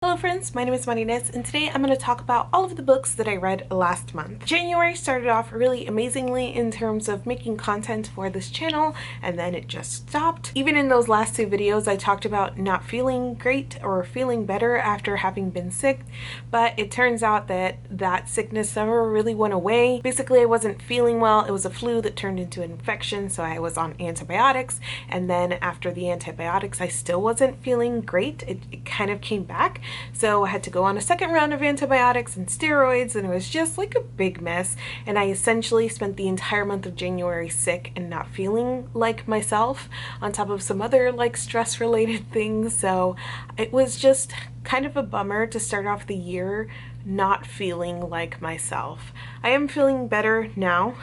Hello friends, my name is Ta-Nehisi, and today I'm going to talk about all of the books that I read last month. January started off really amazingly in terms of making content for this channel, and then it just stopped. Even in those last two videos I talked about not feeling great or feeling better after having been sick, but it turns out that that sickness never really went away. Basically I wasn't feeling well, it was a flu that turned into an infection, so I was on antibiotics, and then after the antibiotics I still wasn't feeling great. It kind of came back. So I had to go on a second round of antibiotics and steroids, and it was just like a big mess. And I essentially spent the entire month of January sick and not feeling like myself, on top of some other like stress related things. So it was just kind of a bummer to start off the year not feeling like myself. I am feeling better now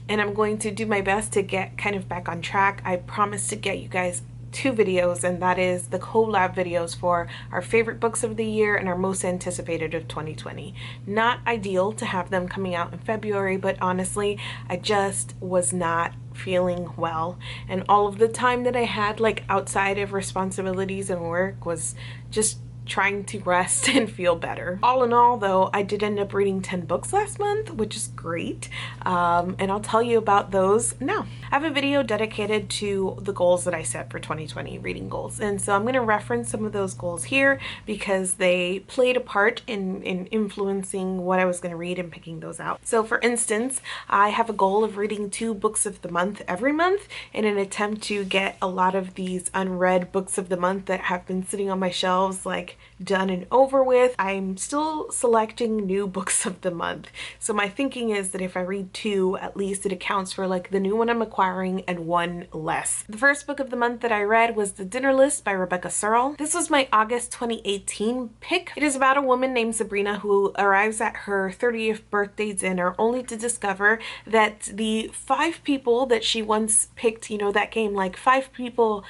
and I'm going to do my best to get kind of back on track. I promise to get you guys two videos, and that is the collab videos for our favorite books of the year and our most anticipated of 2020. Not ideal to have them coming out in February, but honestly I just was not feeling well, and all of the time that I had like outside of responsibilities and work was just trying to rest and feel better. All in all though, I did end up reading 10 books last month, which is great, and I'll tell you about those now. I have a video dedicated to the goals that I set for 2020, reading goals, and so I'm going to reference some of those goals here because they played a part in influencing what I was going to read and picking those out. So for instance, I have a goal of reading 2 books of the month every month in an attempt to get a lot of these unread books of the month that have been sitting on my shelves like done and over with. I'm still selecting new books of the month, so my thinking is that if I read 2, at least it accounts for like the new one I'm acquiring and one less. The first book of the month that I read was The Dinner List by Rebecca Serle. This was my August 2018 pick. It is about a woman named Sabrina who arrives at her 30th birthday dinner only to discover that the 5 people that she once picked, you know, that game, like 5 people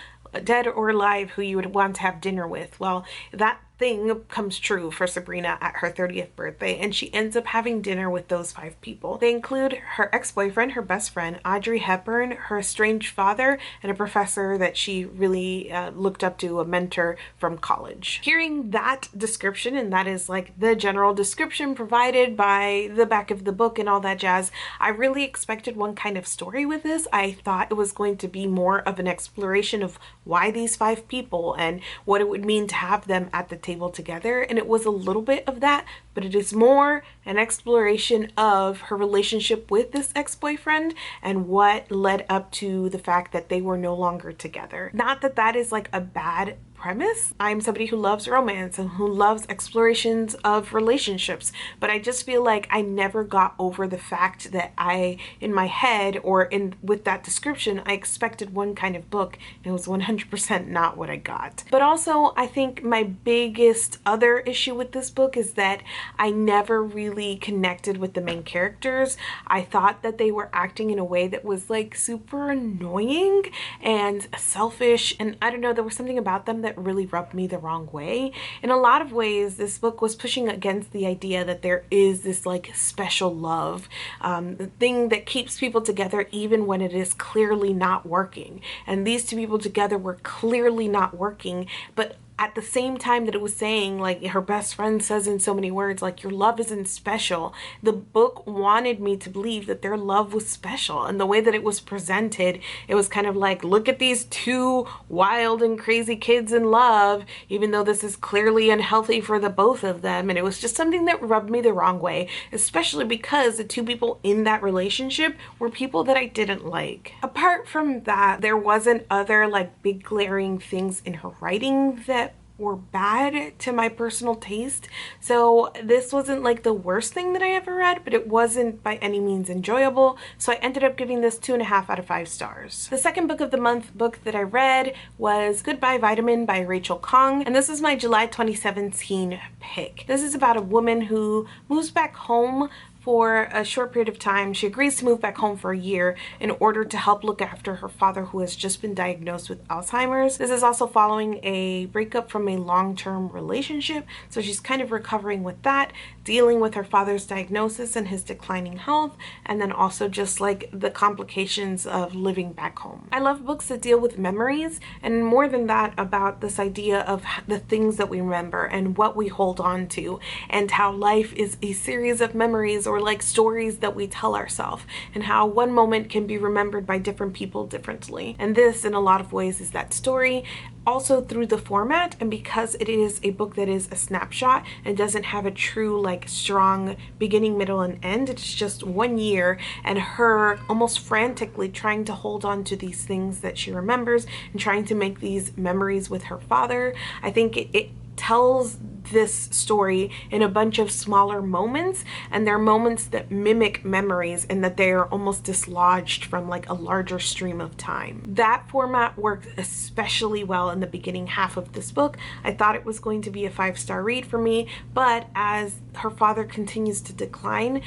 dead or alive who you would want to have dinner with, well, that thing comes true for Sabrina at her 30th birthday, and she ends up having dinner with those 5 people. They include her ex-boyfriend, her best friend, Audrey Hepburn, her estranged father, and a professor that she really looked up to, a mentor from college. Hearing that description, and that is like the general description provided by the back of the book and all that jazz, I really expected one kind of story with this. I thought it was going to be more of an exploration of why these 5 people and what it would mean to have them at the table together, and it was a little bit of that, but it is more an exploration of her relationship with this ex-boyfriend and what led up to the fact that they were no longer together. Not that that is like a bad premise. I'm somebody who loves romance and who loves explorations of relationships, but I just feel like I never got over the fact that I, in my head or in with that description, I expected one kind of book and it was 100% not what I got. But also I think my biggest other issue with this book is that I never really connected with the main characters. I thought that they were acting in a way that was like super annoying and selfish, and I don't know, there was something about them that really rubbed me the wrong way. In a lot of ways, this book was pushing against the idea that there is this like special love, the thing that keeps people together even when it is clearly not working. And these 2 people together were clearly not working, but at the same time that it was saying, like her best friend says in so many words, like, your love isn't special, the book wanted me to believe that their love was special. And the way that it was presented, it was kind of like, look at these 2 wild and crazy kids in love, even though this is clearly unhealthy for the both of them. And it was just something that rubbed me the wrong way, especially because the 2 people in that relationship were people that I didn't like. Apart from that, there wasn't other like big glaring things in her writing that were bad to my personal taste. So this wasn't like the worst thing that I ever read, but it wasn't by any means enjoyable. So I ended up giving this 2.5 out of 5 stars. The second book of the month book that I read was Goodbye Vitamin by Rachel Khong, and this is my July 2017 pick. This is about a woman who moves back home for a short period of time. She agrees to move back home for a year in order to help look after her father, who has just been diagnosed with Alzheimer's. This is also following a breakup from a long-term relationship, so she's kind of recovering with that, dealing with her father's diagnosis and his declining health, and then also just like the complications of living back home. I love books that deal with memories, and more than that, about this idea of the things that we remember and what we hold on to, and how life is a series of memories, or like stories that we tell ourselves, and how one moment can be remembered by different people differently. And this, in a lot of ways, is that story. Also through the format, and because it is a book that is a snapshot and doesn't have a true like strong beginning, middle, and end. It's just 1 year and her almost frantically trying to hold on to these things that she remembers and trying to make these memories with her father. I think it tells this story in a bunch of smaller moments, and they're moments that mimic memories and that they are almost dislodged from like a larger stream of time. That format worked especially well in the beginning half of this book. I thought it was going to be a 5-star read for me, but as her father continues to decline,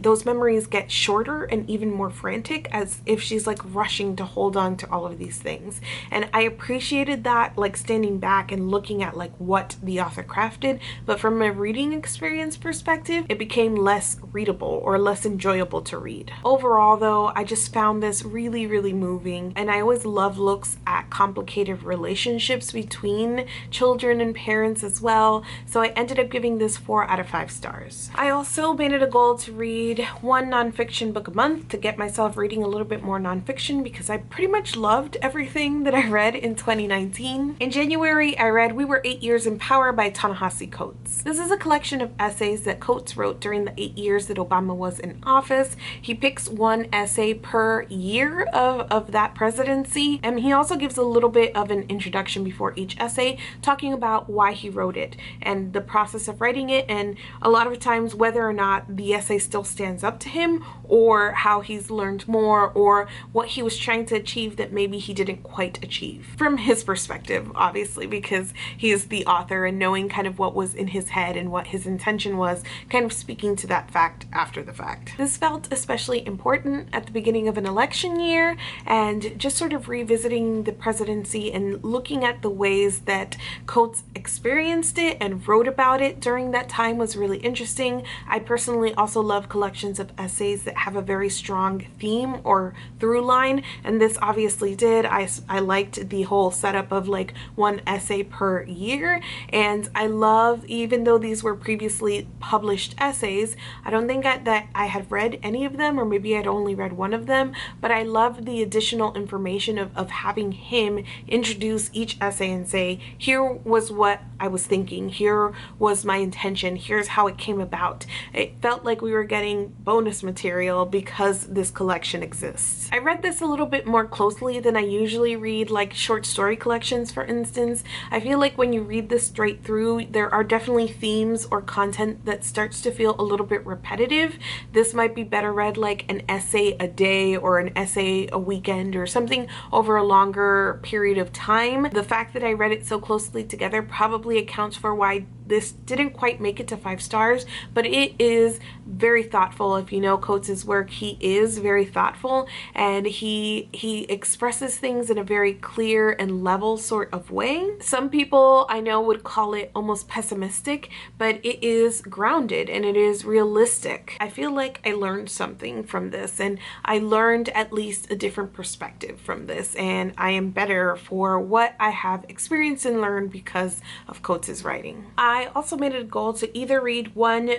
those memories get shorter and even more frantic, as if she's like rushing to hold on to all of these things. And I appreciated that, like standing back and looking at like what the author crafted, but from a reading experience perspective, it became less readable or less enjoyable to read. Overall though, I just found this really, really moving, and I always love looks at complicated relationships between children and parents as well, so I ended up giving this 4 out of 5 stars. I also made it a goal to read 1 nonfiction book a month to get myself reading a little bit more nonfiction, because I pretty much loved everything that I read in 2019. In January, I read We Were 8 Years in Power by Ta-Nehisi Coates. This is a collection of essays that Coates wrote during the 8 years that Obama was in office. He picks 1 essay per year of that presidency, and he also gives a little bit of an introduction before each essay, talking about why he wrote it and the process of writing it, and a lot of times whether or not the essay still stands up to him, or how he's learned more, or what he was trying to achieve that maybe he didn't quite achieve from his perspective, obviously, because he is the author, and knowing kind of what was in his head and what his intention was, kind of speaking to that fact after the fact. This felt especially important at the beginning of an election year, and just sort of revisiting the presidency and looking at the ways that Coates experienced it and wrote about it during that time was really interesting. I personally also love collections of essays that have a very strong theme or through line, and this obviously did. I liked the whole setup of like 1 essay per year, and I love, even though these were previously published essays, I don't think that I had read any of them, or maybe I'd only read 1 of them, but I loved the additional information of having him introduce each essay and say, here was what I was thinking, here was my intention, here's how it came about. It felt like we were getting bonus material because this collection exists. I read this a little bit more closely than I usually read, like short story collections, for instance. I feel like when you read this straight through, there are definitely themes or content that starts to feel a little bit repetitive. This might be better read like an essay a day or an essay a weekend or something over a longer period of time. The fact that I read it so closely together probably accounts for why this didn't quite make it to 5 stars, but it is very thoughtful. If you know Coates' work, he is very thoughtful, and he expresses things in a very clear and level sort of way. Some people I know would call it almost pessimistic, but it is grounded and it is realistic. I feel like I learned something from this, and I learned at least a different perspective from this, and I am better for what I have experienced and learned because of Coates' writing. I also made it a goal to either read 1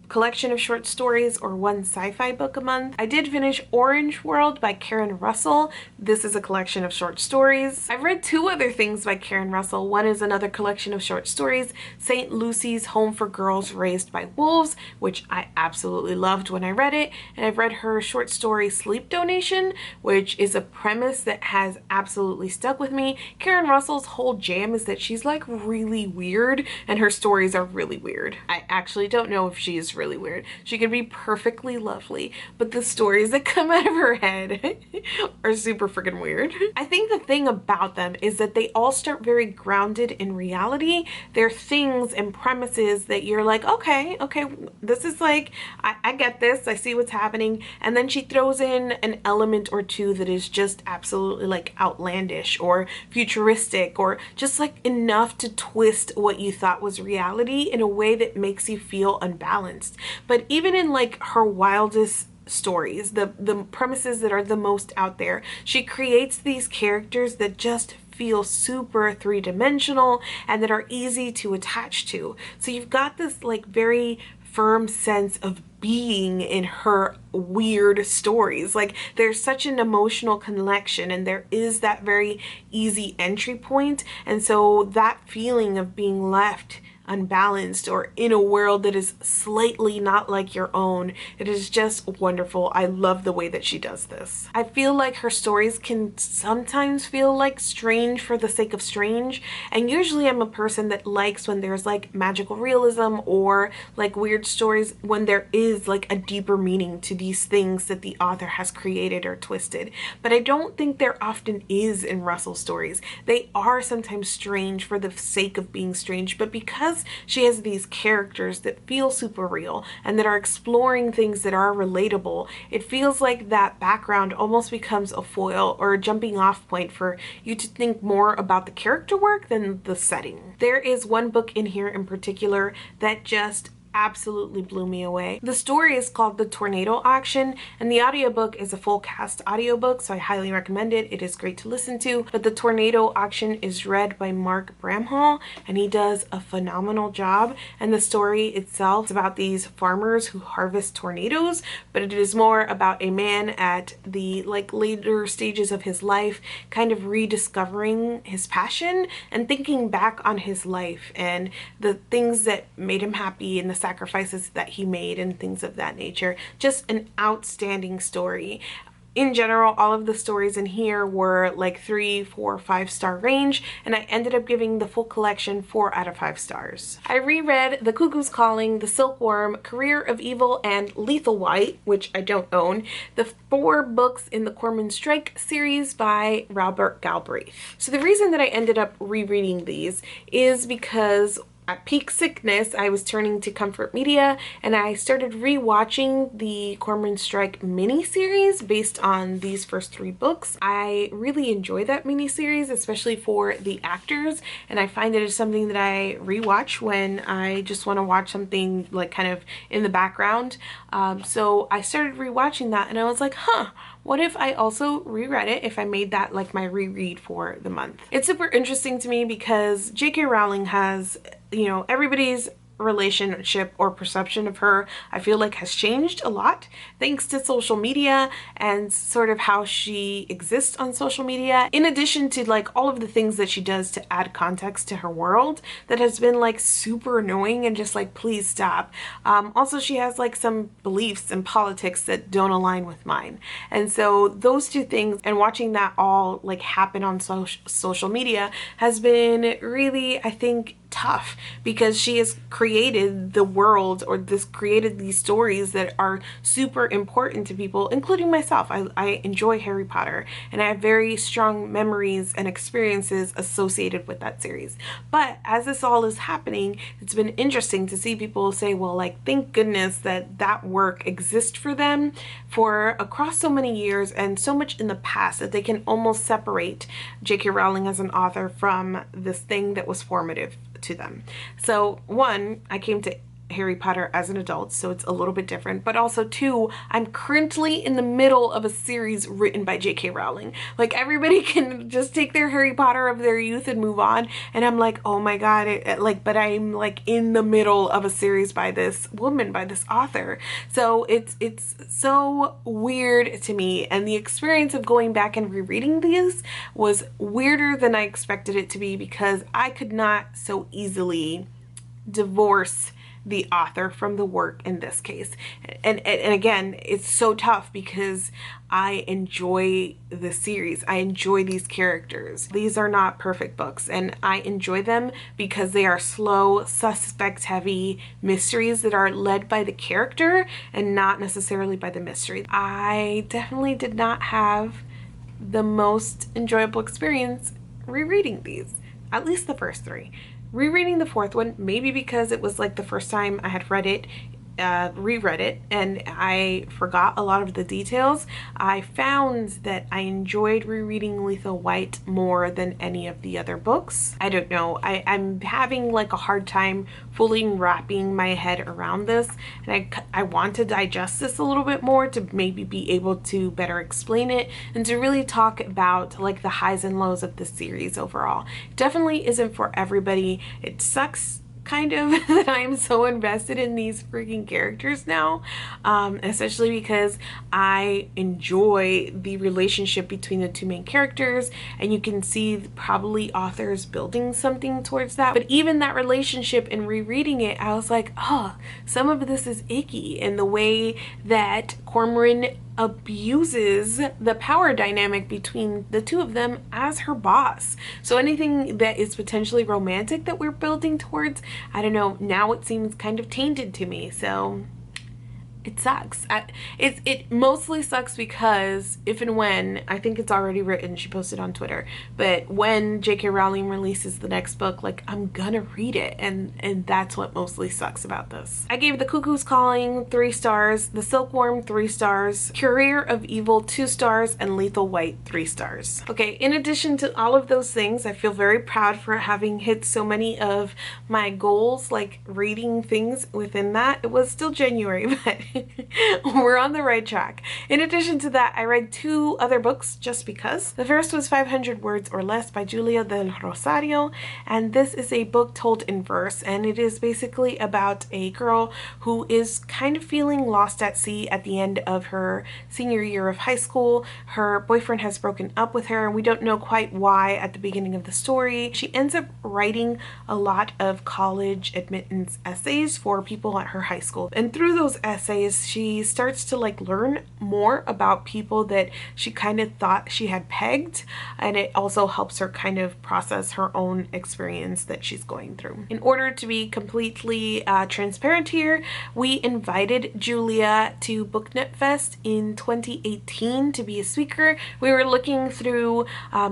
collection of short stories or 1 sci-fi book a month. I did finish Orange World by Karen Russell. This is a collection of short stories. I've read 2 other things by Karen Russell. One is another collection of short stories, St. Lucy's Home for Girls Raised by Wolves, which I absolutely loved when I read it. And I've read her short story Sleep Donation, which is a premise that has absolutely stuck with me. Karen Russell's whole jam is that she's like really weird, and her stories are really weird. I actually don't know if she is really weird. She could be perfectly lovely, but the stories that come out of her head are super freaking weird. I think the thing about them is that they all start very grounded in reality. They're things and premises that you're like, okay, this is like, I get this, I see what's happening. And then she throws in an element or two that is just absolutely like outlandish or futuristic, or just like enough to twist what you thought was reality in a way that makes you feel unbalanced. But even in like her wildest stories, the premises that are the most out there, she creates these characters that just feel super three-dimensional and that are easy to attach to. So you've got this like very firm sense of being in her weird stories. Like there's such an emotional connection, and there is that very easy entry point. And so that feeling of being left unbalanced or in a world that is slightly not like your own, it is just wonderful. I love the way that she does this. I feel like her stories can sometimes feel like strange for the sake of strange, and usually I'm a person that likes when there's like magical realism or like weird stories when there is like a deeper meaning to these things that the author has created or twisted. But I don't think there often is in Russell's stories. They are sometimes strange for the sake of being strange, but because she has these characters that feel super real and that are exploring things that are relatable, it feels like that background almost becomes a foil or a jumping off point for you to think more about the character work than the setting. There is one book in here in particular that just absolutely blew me away. The story is called The Tornado Auction, and the audiobook is a full cast audiobook, so I highly recommend it. It is great to listen to. But The Tornado Auction is read by Mark Bramhall, and he does a phenomenal job. And the story itself is about these farmers who harvest tornadoes, but it is more about a man at the like later stages of his life kind of rediscovering his passion and thinking back on his life and the things that made him happy and the sacrifices that he made and things of that nature. Just an outstanding story. In general, all of the stories in here were like 3, 4, 5-star range, and I ended up giving the full collection 4 out of 5 stars. I reread The Cuckoo's Calling, The Silkworm, Career of Evil, and Lethal White, which I don't own, the 4 books in the Cormoran Strike series by Robert Galbraith. So the reason that I ended up rereading these is because at peak sickness, I was turning to Comfort Media, and I started re-watching the Cormoran Strike miniseries based on these first 3 books. I really enjoy that miniseries, especially for the actors, and I find it is something that I re-watch when I just want to watch something like kind of in the background. So I started re-watching that, and I was like, huh, what if I also reread it, if I made that like my reread for the month? It's super interesting to me because J.K. Rowling has, you know, everybody's relationship or perception of her, I feel like, has changed a lot thanks to social media and sort of how she exists on social media, in addition to like all of the things that she does to add context to her world that has been like super annoying and just like, please stop. Also, she has like some beliefs and politics that don't align with mine, and so those 2 things and watching that all like happen on social media has been really, I think, tough, because she has created the world, or created these stories that are super important to people, including myself. I enjoy Harry Potter, and I have very strong memories and experiences associated with that series. But as this all is happening, it's been interesting to see people say, well, like, thank goodness that that work exists for them for across so many years and so much in the past that they can almost separate J.K. Rowling as an author from this thing that was formative to them. So 1, I came to Harry Potter as an adult, so it's a little bit different, but also 2, I'm currently in the middle of a series written by J.K. Rowling. Like, everybody can just take their Harry Potter of their youth and move on, and I'm like, oh my god, but I'm like in the middle of a series by this woman, by this author. So it's so weird to me, and the experience of going back and rereading these was weirder than I expected it to be, because I could not so easily divorce the author from the work in this case. And again, it's so tough because I enjoy the series. I enjoy these characters. These are not perfect books, and I enjoy them because they are slow, suspect heavy mysteries that are led by the character and not necessarily by the mystery. I definitely did not have the most enjoyable experience rereading these, at least the first three. Rereading the fourth one, maybe because it was like the first time I had read it, reread it, and I forgot a lot of the details. I found that I enjoyed rereading Lethal White more than any of the other books. I don't know, I'm having like a hard time fully wrapping my head around this, and I want to digest this a little bit more to maybe be able to better explain it and to really talk about like the highs and lows of the series overall. It definitely isn't for everybody. It sucks kind of that I'm so invested in these freaking characters now, especially because I enjoy the relationship between the two main characters, and you can see probably authors building something towards that. But even that relationship, in rereading it, I was like, oh, some of this is icky, and the way that Cormoran abuses the power dynamic between the two of them as her boss. So anything that is potentially romantic that we're building towards, I don't know, now it seems kind of tainted to me. So it sucks. It mostly sucks because if and when, I think it's already written, she posted on Twitter, but when J.K. Rowling releases the next book, like, I'm gonna read it, and that's what mostly sucks about this. I gave The Cuckoo's Calling 3 stars, The Silkworm 3 stars, Courier of Evil 2 stars, and Lethal White 3 stars. Okay, in addition to all of those things, I feel very proud for having hit so many of my goals, like reading things within that. It was still January, but we're on the right track. In addition to that, I read 2 other books just because. The first was 500 Words or Less by Juleah del Rosario, and this is a book told in verse, and it is basically about a girl who is kind of feeling lost at sea at the end of her senior year of high school. Her boyfriend has broken up with her, and we don't know quite why at the beginning of the story. She ends up writing a lot of college admittance essays for people at her high school, and through those essays she starts to like learn more about people that she kind of thought she had pegged, and it also helps her kind of process her own experience that she's going through. In order to be completely transparent here, we invited Juleah to Book Netfest in 2018 to be a speaker. We were looking through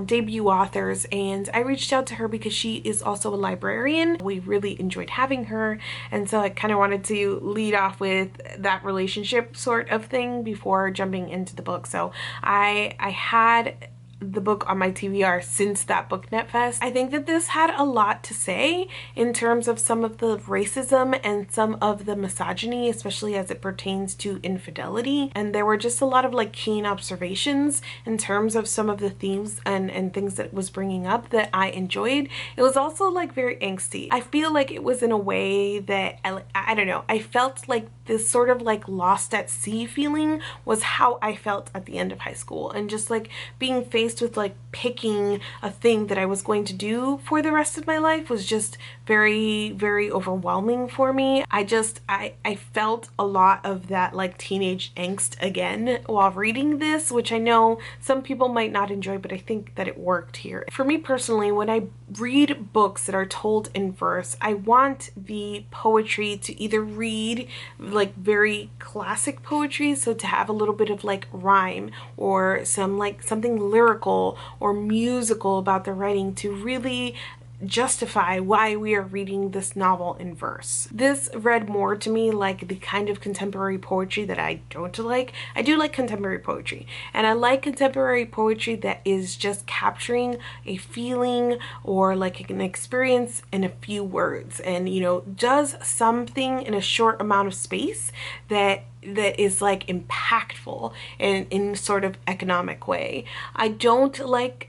debut authors, and I reached out to her because she is also a librarian. We really enjoyed having her, and so I kind of wanted to lead off with that relationship sort of thing before jumping into the book. So I had the book on my TBR since that Book Netfest. I think that this had a lot to say in terms of some of the racism and some of the misogyny, especially as it pertains to infidelity. And there were just a lot of like keen observations in terms of some of the themes and things that it was bringing up that I enjoyed. It was also like very angsty. I feel like it was in a way that, I don't know, I felt like this sort of like lost at sea feeling was how I felt at the end of high school, and just like being faced with like picking a thing that I was going to do for the rest of my life was just very, very overwhelming for me. I felt a lot of that like teenage angst again while reading this, which I know some people might not enjoy, but I think that it worked here. For me personally, when I read books that are told in verse, I want the poetry to either read like very classic poetry, so to have a little bit of like rhyme or some like something lyrical or musical about the writing to really justify why we are reading this novel in verse. This read more to me like the kind of contemporary poetry that I don't like. I do like contemporary poetry, and I like contemporary poetry that is just capturing a feeling or like an experience in a few words, and you know, does something in a short amount of space that is like impactful in sort of economic way. I don't like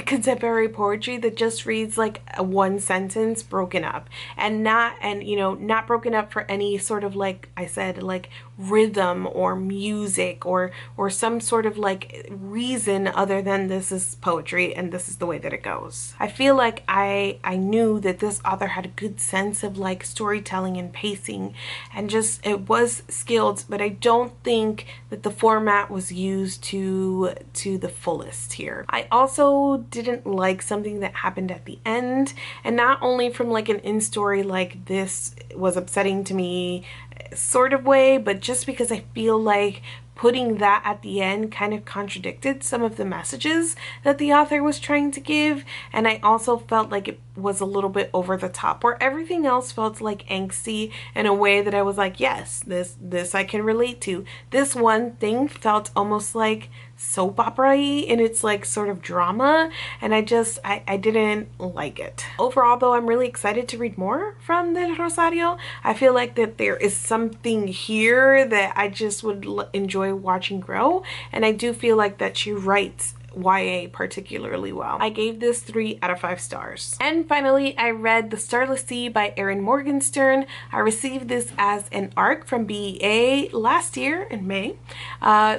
contemporary poetry that just reads like a one sentence broken up, and not broken up for any sort of, like I said, like rhythm or music or some sort of like reason other than this is poetry and this is the way that it goes. I feel like I knew that this author had a good sense of like storytelling and pacing, and just it was skilled, but I don't think that the format was used to the fullest here. I also didn't like something that happened at the end, and not only from like an in-story like this was upsetting to me sort of way, but just because I feel like putting that at the end kind of contradicted some of the messages that the author was trying to give. And I also felt like it was a little bit over the top, where everything else felt like angsty in a way that I was like, yes, this I can relate to. This one thing felt almost like soap opera-y in its like sort of drama, and I didn't like it. Overall though, I'm really excited to read more from the Rosario. I feel like that there is something here that I just would enjoy watching grow, and I do feel like that she writes YA particularly well. I gave this 3 out of 5 stars. And finally, I read The Starless by Erin Morgenstern. I received this as an ARC from BEA last year in May.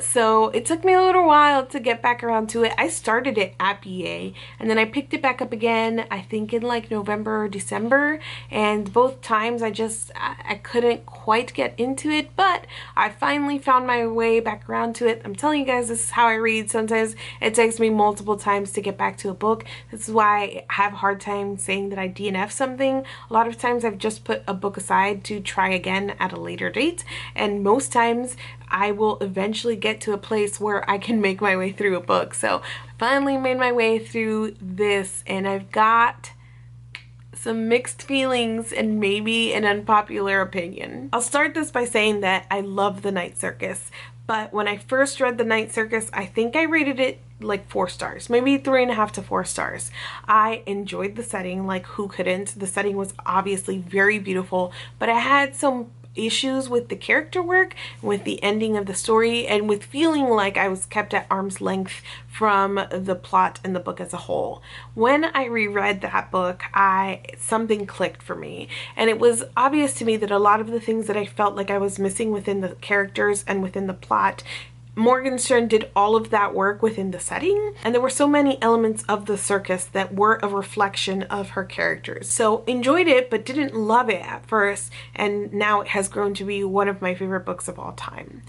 So it took me a little while to get back around to it. I started it at BEA and then I picked it back up again, I think in like November or December. And both times I couldn't quite get into it, but I finally found my way back around to it. I'm telling you guys, this is how I read. Sometimes it takes me multiple times to get back to a book. This is why I have a hard time saying that I DNF something. A lot of times I've just put a book aside to try again at a later date, and most times I will eventually get to a place where I can make my way through a book. So I finally made my way through this, and I've got some mixed feelings and maybe an unpopular opinion. I'll start this by saying that I love The Night Circus, but when I first read The Night Circus, I think I rated it like 4 stars, maybe 3.5 to 4 stars. I enjoyed the setting, like who couldn't? The setting was obviously very beautiful, but I had some issues with the character work, with the ending of the story, and with feeling like I was kept at arm's length from the plot and the book as a whole. When I reread that book, something clicked for me, and it was obvious to me that a lot of the things that I felt like I was missing within the characters and within the plot, Morgenstern did all of that work within the setting, and there were so many elements of the circus that were a reflection of her characters. So enjoyed it, but didn't love it at first, and now it has grown to be one of my favorite books of all time.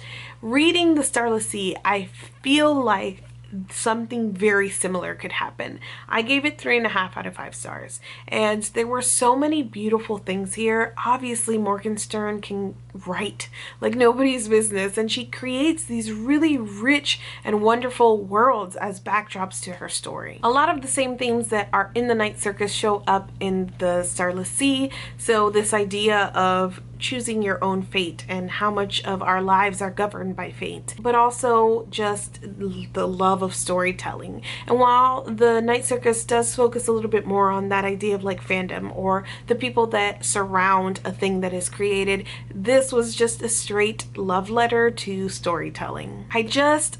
Reading The Starless, I feel like something very similar could happen. I gave it 3.5 out of 5 stars, and there were so many beautiful things here. Obviously Morgenstern can write like nobody's business, and she creates these really rich and wonderful worlds as backdrops to her story. A lot of the same themes that are in The Night Circus show up in The Starless Sea. So this idea of choosing your own fate and how much of our lives are governed by fate, but also just the love of storytelling. And while The Night Circus does focus a little bit more on that idea of like fandom or the people that surround a thing that is created, this was just a straight love letter to storytelling.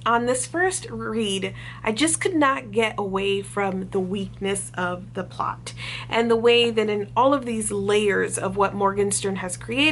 On this first read, I just could not get away from the weakness of the plot and the way that in all of these layers of what Morgenstern has created,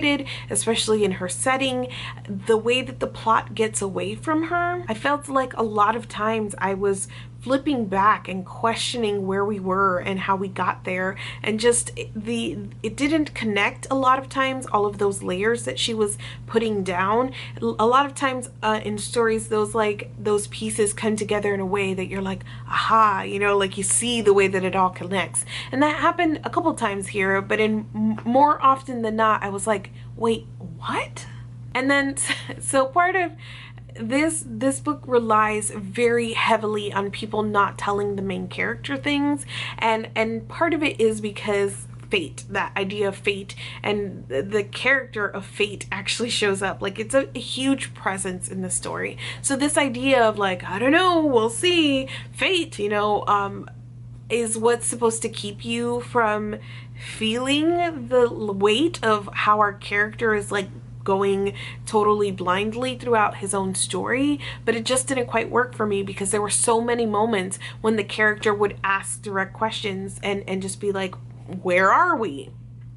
especially in her setting, the way that the plot gets away from her. I felt like a lot of times I was flipping back and questioning where we were and how we got there, and just it didn't connect a lot of times, all of those layers that she was putting down. A lot of times in stories, those pieces come together in a way that you're like, aha, you know, like you see the way that it all connects. And that happened a couple times here, but in more often than not, I was like, wait, what? And then so part of this book relies very heavily on people not telling the main character things, and part of it is because fate, that idea of fate, and the character of fate actually shows up. Like, it's a huge presence in the story. So this idea of like, I don't know, we'll see, fate, you know, is what's supposed to keep you from feeling the weight of how our character is like going totally blindly throughout his own story, but it just didn't quite work for me because there were so many moments when the character would ask direct questions and just be like, where are we?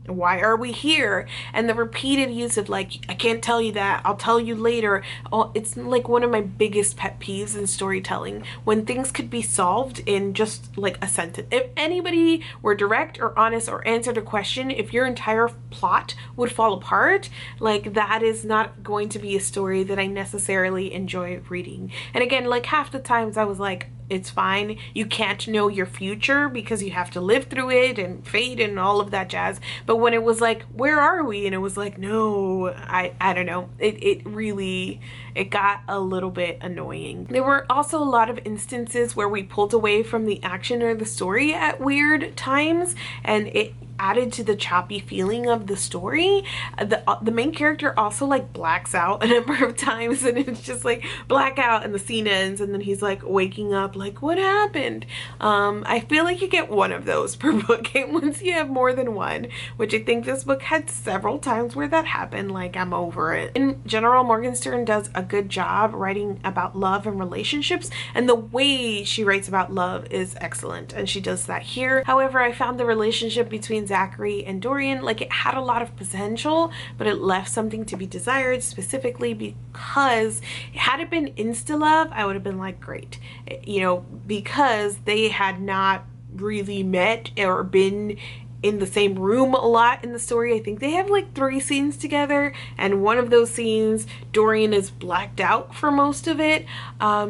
Why are we here? And the repeated use of like, I can't tell you that, I'll tell you later. Oh, it's like one of my biggest pet peeves in storytelling, when things could be solved in just like a sentence. If anybody were direct or honest or answered a question, if your entire plot would fall apart, like that is not going to be a story that I necessarily enjoy reading. And again, like half the times I was like, it's fine. You can't know your future because you have to live through it and fate and all of that jazz. But when it was like, where are we? And it was like, no, I don't know. It really got a little bit annoying. There were also a lot of instances where we pulled away from the action or the story at weird times, and it added to the choppy feeling of the story. The main character also like blacks out a number of times, and it's just like blackout and the scene ends and then he's like waking up like, what happened? I feel like you get one of those per book, and once you have more than one, which I think this book had several times where that happened, like I'm over it. In general, Morgenstern does a good job writing about love and relationships, and the way she writes about love is excellent, and she does that here. However, I found the relationship between Zachary and Dorian, like it had a lot of potential, but it left something to be desired, specifically because had it been insta love, I would have been like, great, you know, because they had not really met or been in the same room a lot in the story. I think they have like 3 scenes together, and one of those scenes Dorian is blacked out for most of it,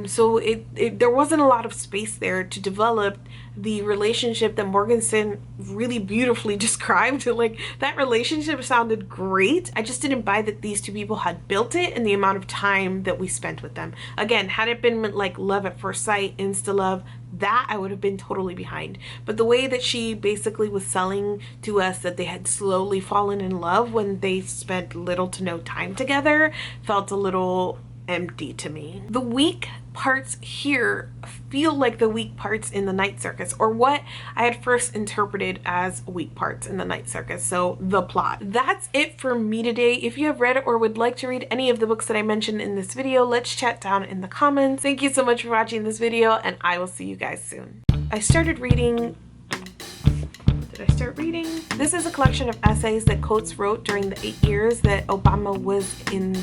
so there wasn't a lot of space there to develop the relationship that Morgenstern really beautifully described. Like that relationship sounded great. I just didn't buy that these two people had built it in the amount of time that we spent with them. Again, had it been like love at first sight, insta love, that I would have been totally behind. But the way that she basically was selling to us that they had slowly fallen in love when they spent little to no time together felt a little empty to me. The weak parts here feel like the weak parts in the Night Circus, or what I had first interpreted as weak parts in the Night Circus, so the plot. That's it for me today. If you have read or would like to read any of the books that I mentioned in this video, let's chat down in the comments. Thank you so much for watching this video, and I will see you guys soon. I started reading... Did I start reading? This is a collection of essays that Coates wrote during the 8 years that Obama was in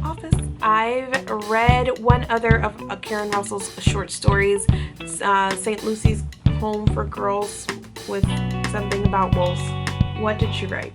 office. I've read one other of Karen Russell's short stories, St. Lucy's Home for Girls with something about wolves. What did she write?